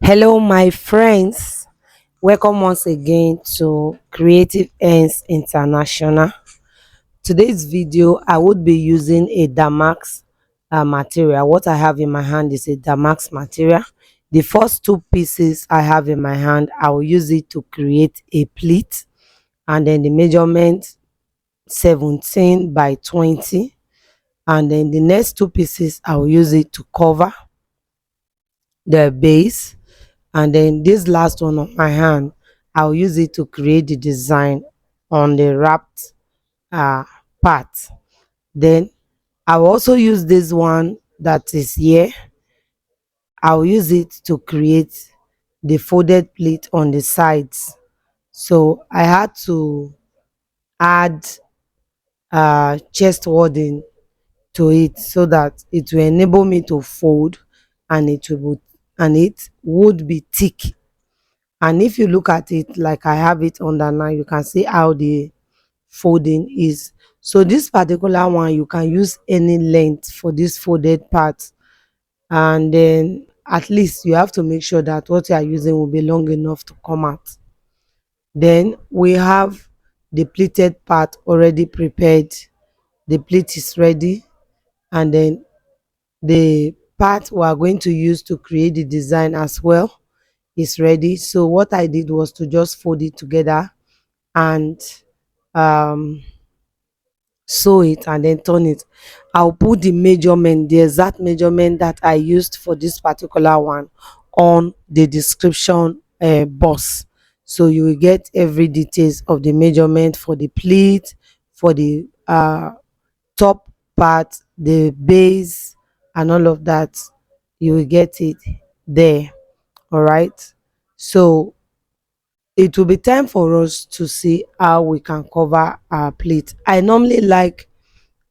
Hello, my friends. Welcome once again to Creative Ends International. Today's video, I would be using a damask material. What I have in my hand is a damask material. The first two pieces I have in my hand, I will use it to create a pleat, and then the measurement 17 by 20. And then the next two pieces, I will use it to cover the base, and then this last one on my hand, I'll use it to create the design on the wrapped uh, part. Then I'll also use this one that is here. I'll use it to create the folded pleat on the sides. So I had to add chest wording to it so that it will enable me to fold, and it would be thick. And if you look at it like I have it under now, you can see how the folding is. So this particular one, you can use any length for this folded part, and then at least you have to make sure that what you are using will be long enough to come out. Then we have the pleated part already prepared. The pleat is ready, and then the part we are going to use to create the design as well is ready. So what I did was to just fold it together and um sew it and then turn it. I'll put the measurement, the exact measurement that I used for this particular one, on the description box, so you will get every details of the measurement for the pleat, for the top part, the base, and all of that. You will get it there. All right, so it will be time for us to see how we can cover our plate. I normally like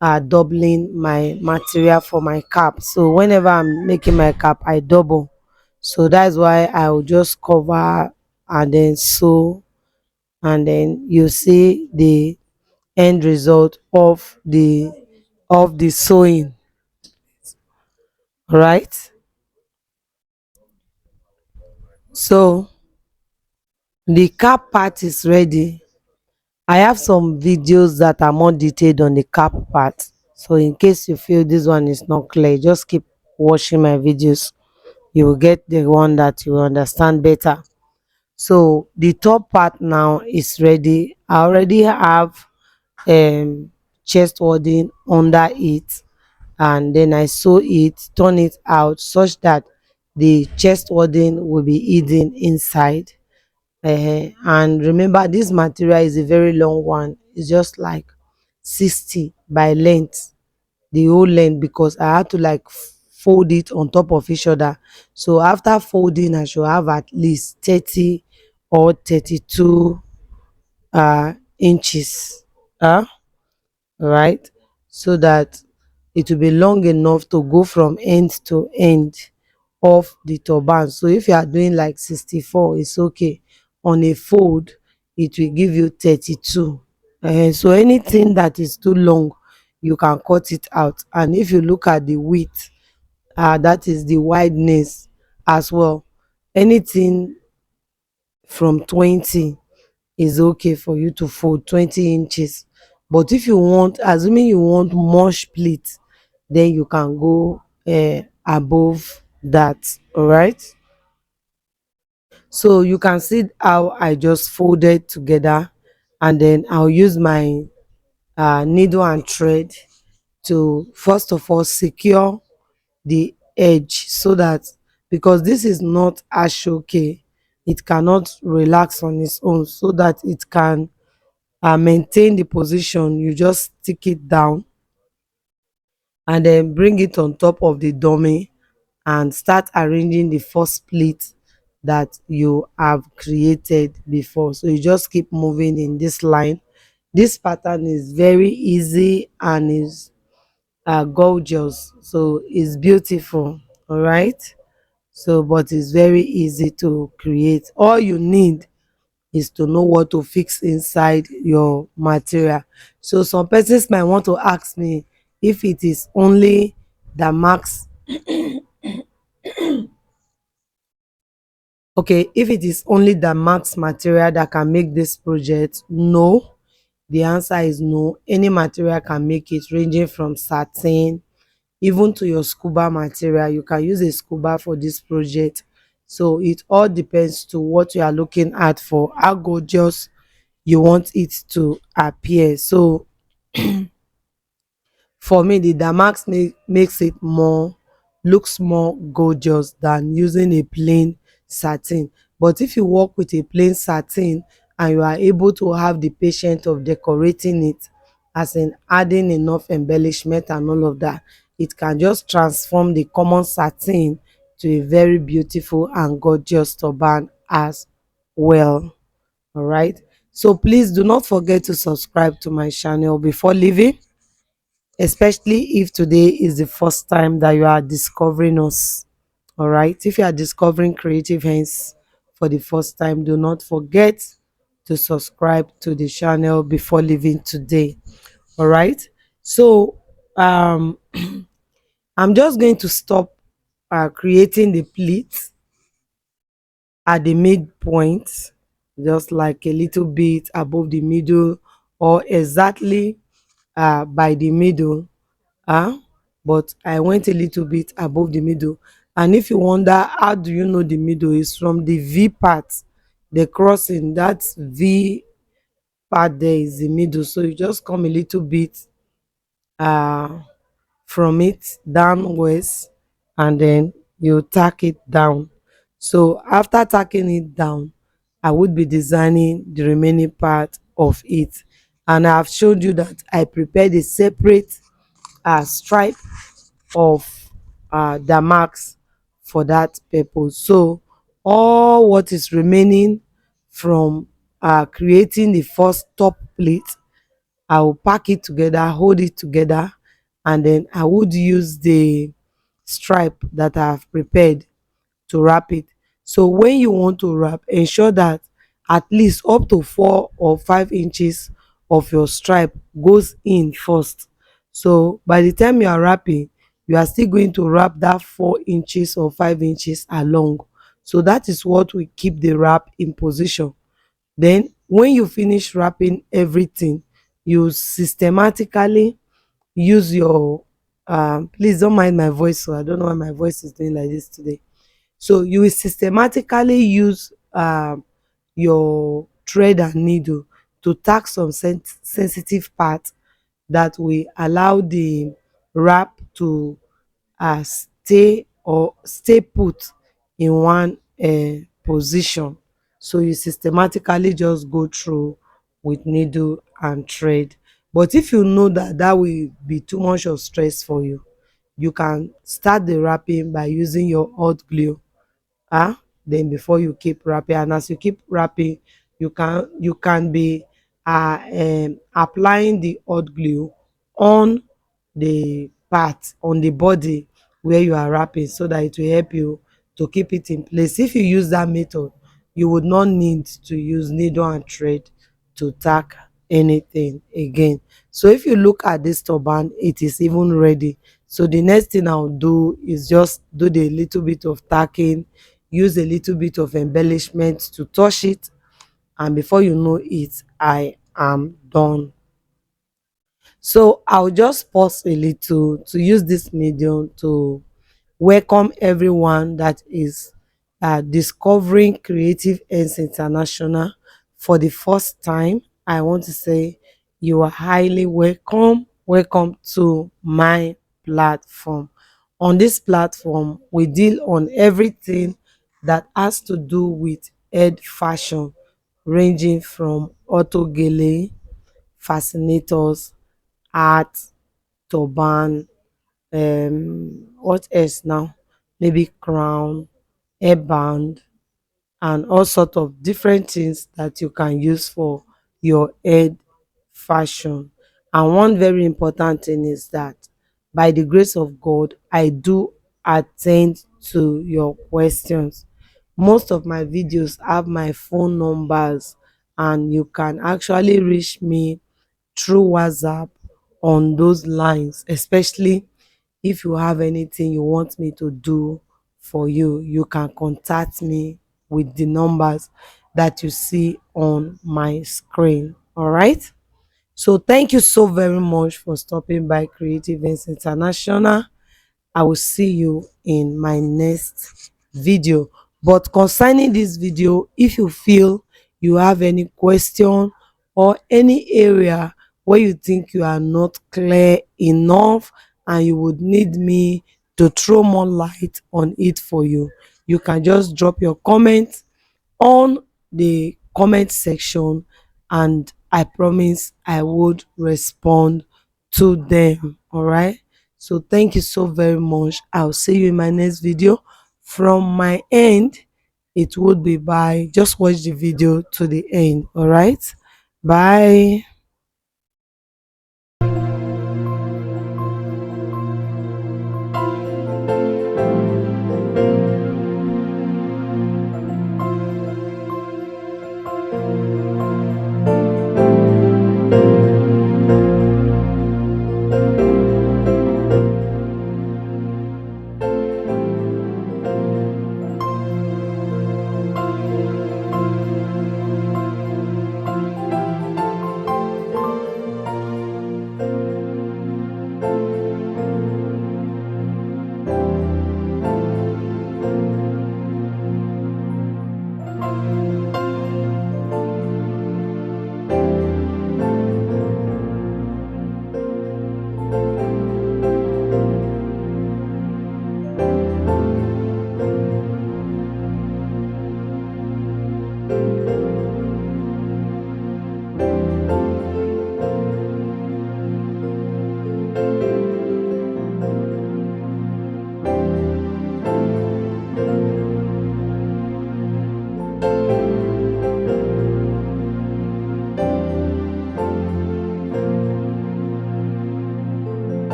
doubling my material for my cap, so whenever I'm making my cap, I double. So that's why I will just cover and then sew, and then you see the end result of the sewing. Right, so the cap part is ready. I have some videos that are more detailed on the cap part. So in case you feel this one is not clear, just keep watching my videos. You will get the one that you will understand better. So the top part now is ready. I already have um chest wording under it, and then I sew it, turn it out such that the chest wording will be hidden inside. And remember, this material is a very long one. It's just like 60 by length, the whole length, because I had to like fold it on top of each other. So after folding, I should have at least 30 or 32 inches. Right, so that it will be long enough to go from end to end of the turban. So if you are doing like 64, it's okay. On a fold, it will give you 32. So anything that is too long, you can cut it out. And if you look at the width, that is the wideness as well, anything from 20 is okay for you to fold 20 inches. But if you want, assuming you want much pleat, then you can go above that. All right, so you can see how I just folded together, and then I'll use my needle and thread to first of all secure the edge, so that, because this is not ashoke, it cannot relax on its own, so that it can maintain the position. You just stick it down and then bring it on top of the dummy and start arranging the first plate that you have created before. So you just keep moving in this line. This pattern is very easy and is gorgeous, so it's beautiful. All right, so but it's very easy to create. All you need is to know what to fix inside your material. So some persons might want to ask me if it is only the max Okay, if it is only the max material that can make this project, no. The answer is no. Any material can make it, ranging from satin even to your scuba material. You can use a scuba for this project. So it all depends to what you are looking at, for how gorgeous you want it to appear. So for me, the damask makes it more, looks more gorgeous than using a plain satin. But if you work with a plain satin and you are able to have the patience of decorating it, as in adding enough embellishment and all of that, it can just transform the common satin to a very beautiful and gorgeous turban as well. All right, so please do not forget to subscribe to my channel before leaving, especially if today is the first time that you are discovering us. All right, if you are discovering Creative Hands for the first time, do not forget to subscribe to the channel before leaving today. All right, so um I'm just going to stop creating the pleat at the midpoint, just like a little bit above the middle, or exactly by the middle. Ah, but I went a little bit above the middle. And if you wonder how do you know the middle, is from the V part, the crossing, that V part there is the middle. So you just come a little bit uh from it downwards, and then you tack it down. So after tacking it down, I would be designing the remaining part of it. And I've showed you that I prepared a separate stripe of damask for that purpose. So all what is remaining from creating the first top plate, I will pack it together, hold it together, and then I would use the stripe that I have prepared to wrap it. So when you want to wrap, ensure that at least up to 4 or 5 inches of your stripe goes in first. So by the time you are wrapping, you are still going to wrap that 4 inches or 5 inches along. So that is what will keep the wrap in position. Then when you finish wrapping everything, you systematically use your please don't mind my voice, so I don't know why my voice is doing like this today. So you will systematically use your thread and needle to tack some sensitive parts that will allow the wrap to stay put in one position. So you systematically just go through with needle and thread. But if you know that that will be too much of stress for you, you can start the wrapping by using your hot glue. Then before you keep wrapping, and as you keep wrapping, you can be applying the hot glue on the part, on the body where you are wrapping, so that it will help you to keep it in place. If you use that method, you would not need to use needle and thread to tack anything again. So if you look at this turban, it is even ready. So the next thing I'll do is just do the little bit of tacking, use a little bit of embellishment to touch it, and before you know it, I am done. So I'll just pause a little to use this medium to welcome everyone that is discovering Creative Ends International for the first time. I want to say you are highly welcome. Welcome to my platform. On this platform, we deal on everything that has to do with head fashion, ranging from auto gele, fascinators, art, turban, what else now, maybe crown, hairband, and all sort of different things that you can use for your head fashion. And one very important thing is that by the grace of God, I do attend to your questions. Most of my videos have my phone numbers, and you can actually reach me through WhatsApp on those lines, especially if you have anything you want me to do for you, you can contact me with the numbers that you see on my screen. All right. So thank you so very much for stopping by Creative Events International. I will see you in my next video. But concerning this video, if you feel you have any question or any area where you think you are not clear enough and you would need me to throw more light on it for you, you can just drop your comment on the comment section, and I promise I would respond to them. All right. So thank you so very much. I'll see you in my next video. From my end, it would be bye. Just watch the video to the end. All right. Bye.